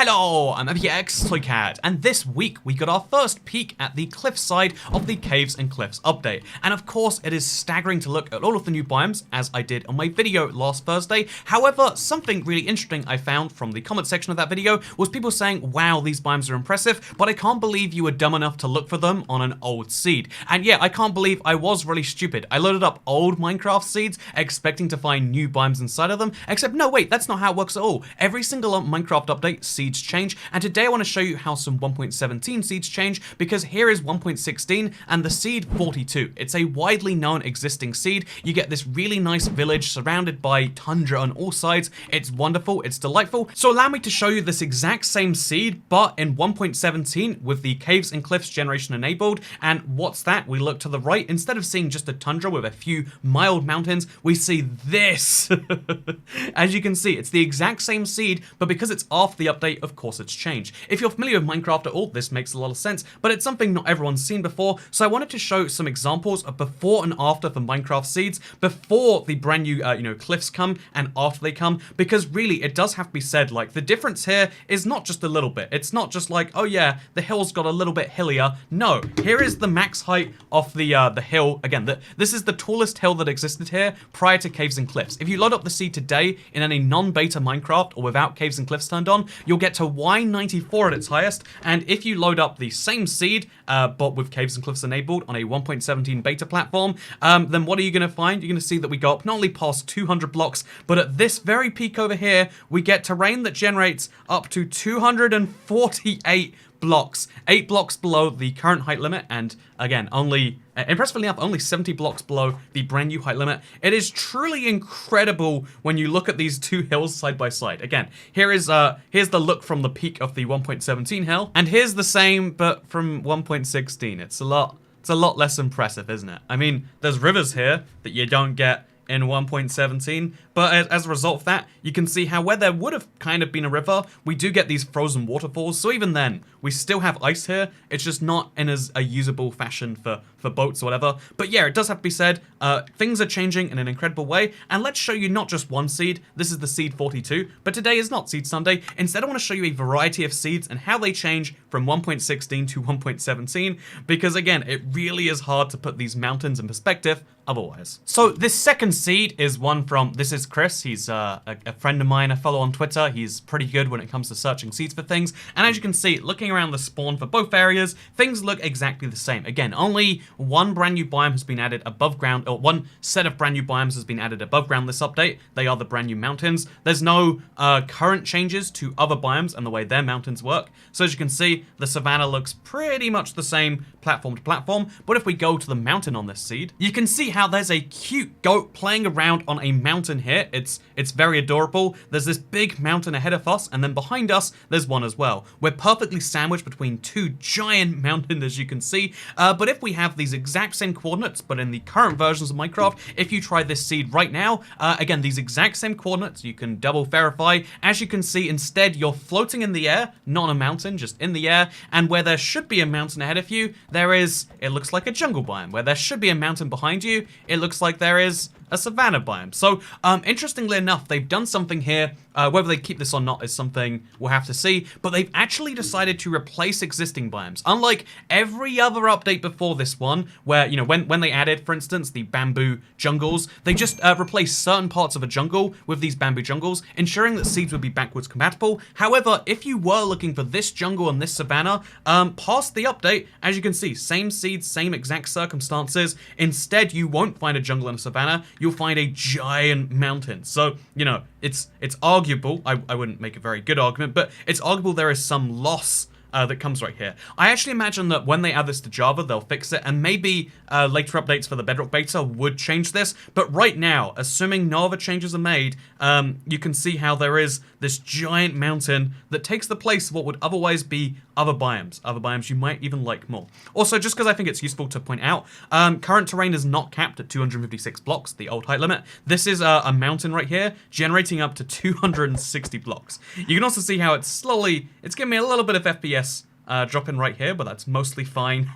Hello, I'm MPX Toycat, and this week we got our first peek at the cliffside of the Caves and Cliffs update. And of course, it is staggering to look at all of the new biomes, as I did on my video last Thursday. However, something really interesting I found from the comment section of that video was people saying, wow, these biomes are impressive, but I can't believe you were dumb enough to look for them on an old seed. And yeah, I can't believe I was really stupid. I loaded up old Minecraft seeds, expecting to find new biomes inside of them, except no, wait, that's not how it works at all. Every single Minecraft update, seeds change, and today I want to show you how some 1.17 seeds change, because here is 1.16 and the seed 42. It's a widely known existing seed. You get this really nice village surrounded by tundra on all sides. It's wonderful, it's delightful. So allow me to show you this exact same seed, but in 1.17 with the Caves and Cliffs generation enabled. And what's that? We look to the right. Instead of seeing just a tundra with a few mild mountains, we see this. As you can see, it's the exact same seed, but because it's after the update, of course it's changed. If you're familiar with Minecraft at all, this makes a lot of sense, but it's something not everyone's seen before, so I wanted to show some examples of before and after for Minecraft seeds, before the brand new, cliffs come and after they come, because really, it does have to be said, like, the difference here is not just a little bit. It's not just like, oh yeah, the hill's got a little bit hillier. No, here is the max height of the hill. Again, this is the tallest hill that existed here prior to Caves and Cliffs. If you load up the seed today in any non-beta Minecraft or without Caves and Cliffs turned on, you'll get to Y94 at its highest, and if you load up the same seed, but with Caves and Cliffs enabled on a 1.17 beta platform, then what are you going to find? You're going to see that we go up not only past 200 blocks, but at this very peak over here, we get terrain that generates up to 248 blocks, 8 blocks below the current height limit, and again, impressively enough, only 70 blocks below the brand new height limit. It is truly incredible when you look at these two hills side by side. Again, here's the look from the peak of the 1.17 hill, and here's the same, but from 1.16. It's a lot less impressive, isn't it? I mean, there's rivers here that you don't get in 1.17, but as a result of that, you can see how where there would have kind of been a river, we do get these frozen waterfalls, so even then, we still have ice here. It's just not in as a usable fashion for boats or whatever. But yeah, it does have to be said, things are changing in an incredible way, and let's show you not just one seed. This is the seed 42, but today is not Seed Sunday. Instead, I want to show you a variety of seeds and how they change from 1.16 to 1.17, because again, it really is hard to put these mountains in perspective otherwise. So this second seed is one from, this is Chris. He's a friend of mine I follow on Twitter. He's pretty good when it comes to searching seeds for things, and as you can see, looking around the spawn for both areas, things look exactly the same. Again, only one brand new biome has been added above ground, or one set of brand new biomes has been added above ground this update. They are the brand new mountains. There's no current changes to other biomes and the way their mountains work. So as you can see, the savanna looks pretty much the same platform to platform, but if we go to the mountain on this seed, you can see how there's a cute goat playing around on a mountain here. It's very adorable. There's this big mountain ahead of us, and then behind us, there's one as well. We're perfectly sandwiched between two giant mountains, as you can see, but if we have these exact same coordinates, but in the current versions of Minecraft, if you try this seed right now, again, these exact same coordinates, you can double verify. As you can see, instead, you're floating in the air, not on a mountain, just in the air, and where there should be a mountain ahead of you, it looks like a jungle biome. Where there should be a mountain behind you, it looks like there is a savanna biome. So, interestingly enough, they've done something here. Whether they keep this or not is something we'll have to see, but they've actually decided to replace existing biomes. Unlike every other update before this one, where, when they added, for instance, the bamboo jungles, they just replaced certain parts of a jungle with these bamboo jungles, ensuring that seeds would be backwards compatible. However, if you were looking for this jungle and this savanna, past the update, as you can see, same seeds, same exact circumstances. Instead, you won't find a jungle and a savanna. You'll find a giant mountain. So, it's arguable, I wouldn't make a very good argument, but it's arguable there is some loss that comes right here. I actually imagine that when they add this to Java, they'll fix it, and maybe later updates for the Bedrock beta would change this, but right now, assuming no other changes are made, you can see how there is this giant mountain that takes the place of what would otherwise be other biomes you might even like more. Also, just because I think it's useful to point out, current terrain is not capped at 256 blocks, the old height limit. This is a mountain right here, generating up to 260 blocks. You can also see how it's giving me a little bit of FPS drop in right here, but that's mostly fine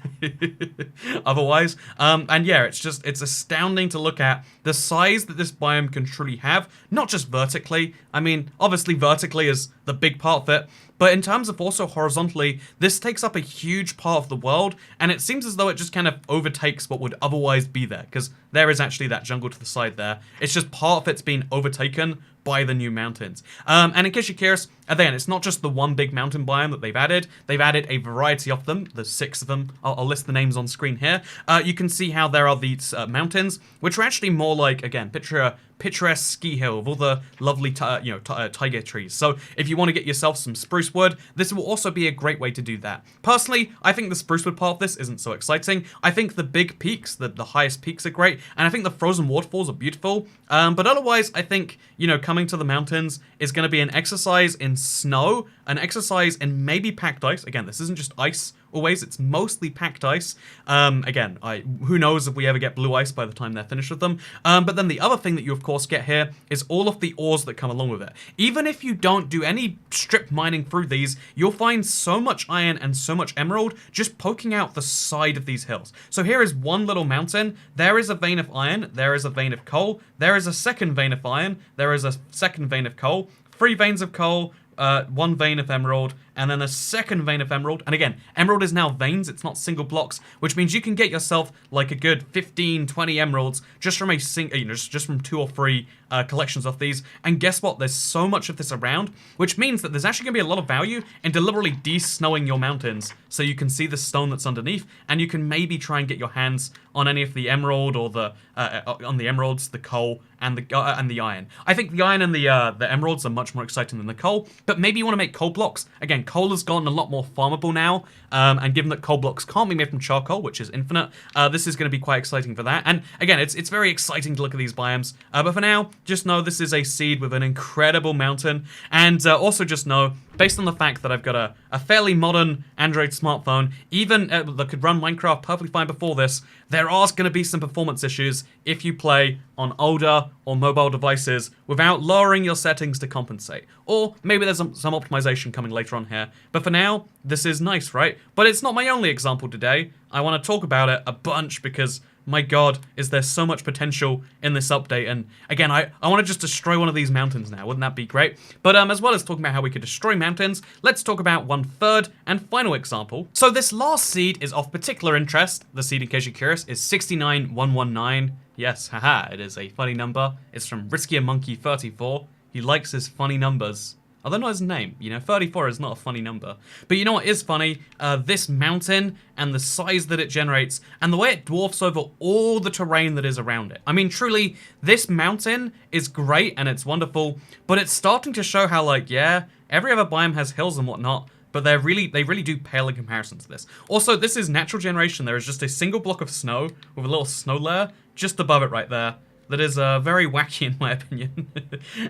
otherwise. And yeah, it's astounding to look at the size that this biome can truly have, not just vertically. I mean, obviously vertically is the big part of it, but in terms of also horizontally, this takes up a huge part of the world, and it seems as though it just kind of overtakes what would otherwise be there, because there is actually that jungle to the side there. It's just part of it's been overtaken by the new mountains. And in case you're curious, again, it's not just the one big mountain biome that they've added. They've added a variety of them. There's 6 of them. I'll list the names on screen here. You can see how there are these mountains, which are actually more like, again, picture a picturesque ski hill with all the lovely tiger trees. So if you want to get yourself some spruce wood, this will also be a great way to do that. Personally, I think the spruce wood part of this isn't so exciting. I think the big peaks, the highest peaks are great, and I think the frozen waterfalls are beautiful. But otherwise, I think, coming to the mountains is going to be an exercise in snow, an exercise in maybe packed ice. Again, this isn't just ice. Always, it's mostly packed ice. Again, who knows if we ever get blue ice by the time they're finished with them. But then the other thing that you of course get here is all of the ores that come along with it. Even if you don't do any strip mining through these, you'll find so much iron and so much emerald just poking out the side of these hills. So here is one little mountain. There is a vein of iron. There is a vein of coal. There is a second vein of iron. There is a second vein of coal. 3 veins of coal. 1 vein of emerald, and then a second vein of emerald. And again, emerald is now veins, it's not single blocks, which means you can get yourself like a good 15, 20 emeralds just from just from 2 or 3 collections of these. And guess what? There's so much of this around, which means that there's actually going to be a lot of value in deliberately de-snowing your mountains so you can see the stone that's underneath, and you can maybe try and get your hands on any of the emerald or the on the emeralds, the coal, and the iron. I think the iron and the emeralds are much more exciting than the coal, but maybe you want to make coal blocks. Again, coal has gotten a lot more farmable now, and given that coal blocks can't be made from charcoal, which is infinite, this is going to be quite exciting for that. And again, it's very exciting to look at these biomes, but for now, just know this is a seed with an incredible mountain, and also just know, based on the fact that I've got a fairly modern Android smartphone, even that could run Minecraft perfectly fine before this, there are going to be some performance issues if you play on older or mobile devices without lowering your settings to compensate. Or maybe there's some optimization coming later on here. But for now, this is nice, right? But it's not my only example today. I want to talk about it a bunch because, my god, is there so much potential in this update. And again, I want to just destroy one of these mountains now. Wouldn't that be great? But as well as talking about how we could destroy mountains, let's talk about one third and final example. So this last seed is of particular interest. The seed, in case you're curious, is 69119. Yes, haha, it is a funny number. It's from Riskier Monkey 34. He likes his funny numbers. Although not his name, 34 is not a funny number. But you know what is funny? This mountain and the size that it generates and the way it dwarfs over all the terrain that is around it. I mean, truly, this mountain is great and it's wonderful, but it's starting to show how, yeah, every other biome has hills and whatnot, but they really do pale in comparison to this. Also, this is natural generation. There is just a single block of snow with a little snow layer just above it right there. That is very wacky in my opinion.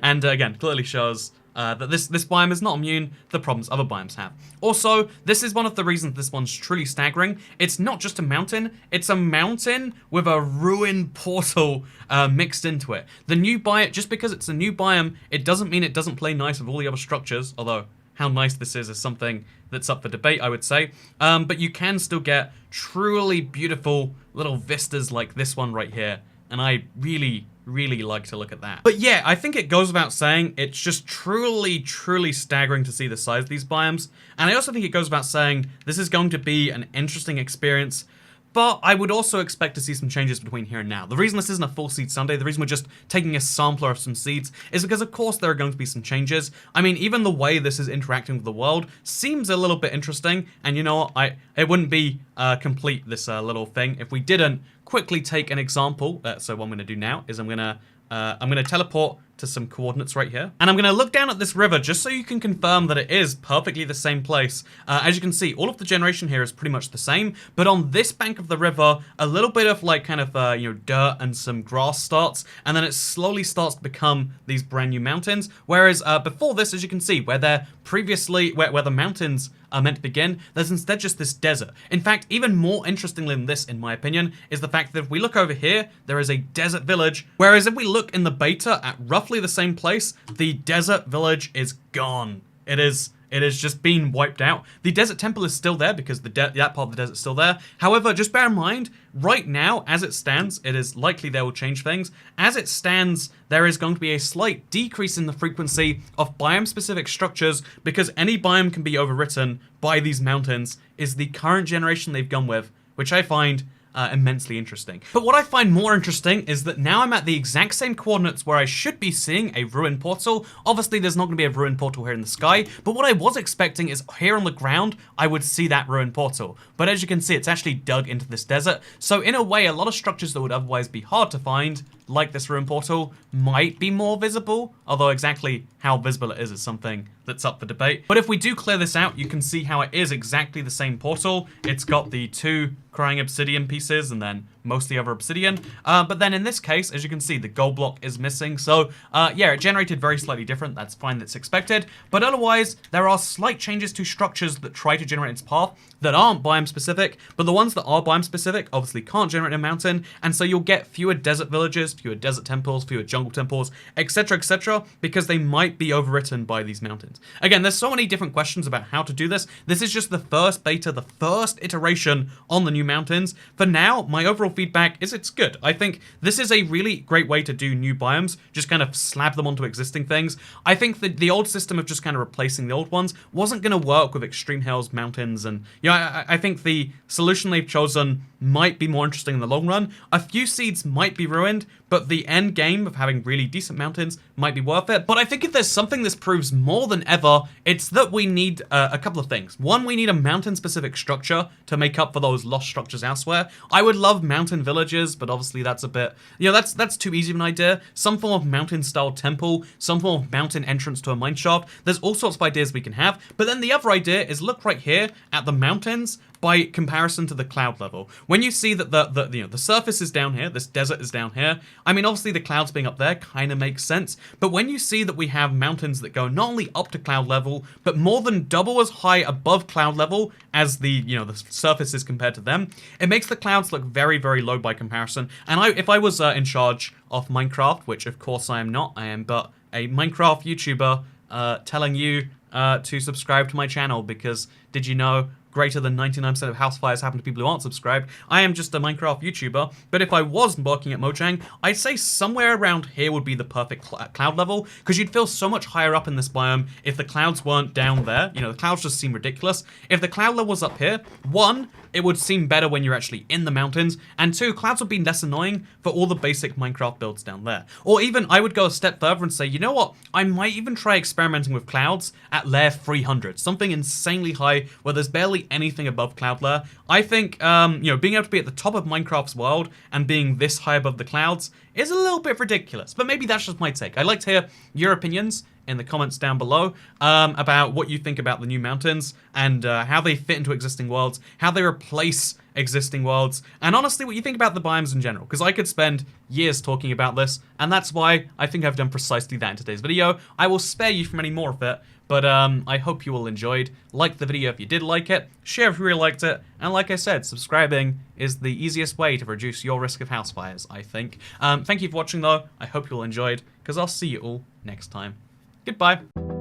And again, clearly shows that this biome is not immune to the problems other biomes have. Also, this is one of the reasons this one's truly staggering. It's not just a mountain, it's a mountain with a ruined portal mixed into it. The new biome, just because it's a new biome, it doesn't mean it doesn't play nice with all the other structures, although how nice this is something that's up for debate, I would say. But you can still get truly beautiful little vistas like this one right here. And I really like to look at that. But yeah, I think it goes without saying, it's just truly staggering to see the size of these biomes. And I also think it goes without saying, this is going to be an interesting experience, but I would also expect to see some changes between here and now. The reason this isn't a full seed Sunday, the reason we're just taking a sampler of some seeds, is because of course there are going to be some changes. I mean, even the way this is interacting with the world seems a little bit interesting, and you know what, it wouldn't be complete, this little thing, if we didn't quickly take an example. So what I'm going to do now is I'm going to teleport to some coordinates right here. And I'm going to look down at this river just so you can confirm that it is perfectly the same place. As you can see, all of the generation here is pretty much the same, but on this bank of the river, a little bit of dirt and some grass starts, and then it slowly starts to become these brand new mountains. Whereas before this, as you can see, where the mountains are meant to begin, there's instead just this desert. In fact, even more interestingly than this, in my opinion, is the fact that if we look over here, there is a desert village, whereas if we look in the beta at roughly the same place, the desert village is gone. It is it has just been wiped out. The desert temple is still there because that part of the desert is still there. However, just bear in mind, right now, as it stands, it is likely they will change things. As it stands, there is going to be a slight decrease in the frequency of biome-specific structures because any biome can be overwritten by these mountains is the current generation they've gone with, which I find immensely interesting. But what I find more interesting is that now I'm at the exact same coordinates where I should be seeing a ruin portal. Obviously, there's not going to be a ruin portal here in the sky, but what I was expecting is here on the ground, I would see that ruin portal. But as you can see, it's actually dug into this desert. So in a way, a lot of structures that would otherwise be hard to find, like this ruin portal, might be more visible, although exactly how visible it is something that's up for debate. But if we do clear this out, you can see how it is exactly the same portal. It's got the 2 crying obsidian pieces and then mostly other obsidian. But then in this case, as you can see, the gold block is missing. So yeah, it generated very slightly different. That's fine, that's expected. But otherwise, there are slight changes to structures that try to generate its path that aren't biome specific, but the ones that are biome specific obviously can't generate a mountain. And so you'll get fewer desert villages, fewer desert temples, fewer jungle temples, etc., because they might be overwritten by these mountains. Again, there's so many different questions about how to do this. This is just the first beta, the first iteration on the new mountains. For now, my overall feedback is it's good. I think this is a really great way to do new biomes, just kind of slap them onto existing things. I think that the old system of just kind of replacing the old ones wasn't going to work with extreme hills, mountains, and you know, I think the solution they've chosen might be more interesting in the long run. A few seeds might be ruined, but the end game of having really decent mountains might be worth it. But I think if there's something this proves more than ever, it's that we need a couple of things. One, we need a mountain-specific structure to make up for those lost structures elsewhere. I would love mountain villages, but obviously that's a bit, you know, that's too easy of an idea. Some form of mountain-style temple, some form of mountain entrance to a mine shaft. There's all sorts of ideas we can have. But then the other idea is look right here at the mountains by comparison to the cloud level. When you see that the surface is down here, this desert is down here, I mean, obviously the clouds being up there kind of makes sense, but when you see that we have mountains that go not only up to cloud level, but more than double as high above cloud level as the surface is compared to them, it makes the clouds look very, very low by comparison. And if I was in charge of Minecraft, which of course I am not, I am but a Minecraft YouTuber telling you to subscribe to my channel, because did you know greater than 99% of house fires happen to people who aren't subscribed? I am just a Minecraft YouTuber, but if I was working at Mojang, I'd say somewhere around here would be the perfect cloud level, because you'd feel so much higher up in this biome if the clouds weren't down there. You know, the clouds just seem ridiculous. If the cloud level was up here, one, it would seem better when you're actually in the mountains, and two, clouds would be less annoying for all the basic Minecraft builds down there. Or even, I would go a step further and say, you know what, I might even try experimenting with clouds at layer 300, something insanely high where there's barely anything above cloud layer. I think, being able to be at the top of Minecraft's world and being this high above the clouds is a little bit ridiculous, but maybe that's just my take. I'd like to hear your opinions in the comments down below about what you think about the new mountains and how they fit into existing worlds, how they replace existing worlds, and honestly what you think about the biomes in general, because I could spend years talking about this, and that's why I think I've done precisely that in today's video. I will spare you from any more of it, but I hope you all enjoyed. Like the video if you did like it, share if you really liked it, and like I said, subscribing is the easiest way to reduce your risk of house fires, I think. Thank you for watching though, I hope you all enjoyed, because I'll see you all next time. Goodbye.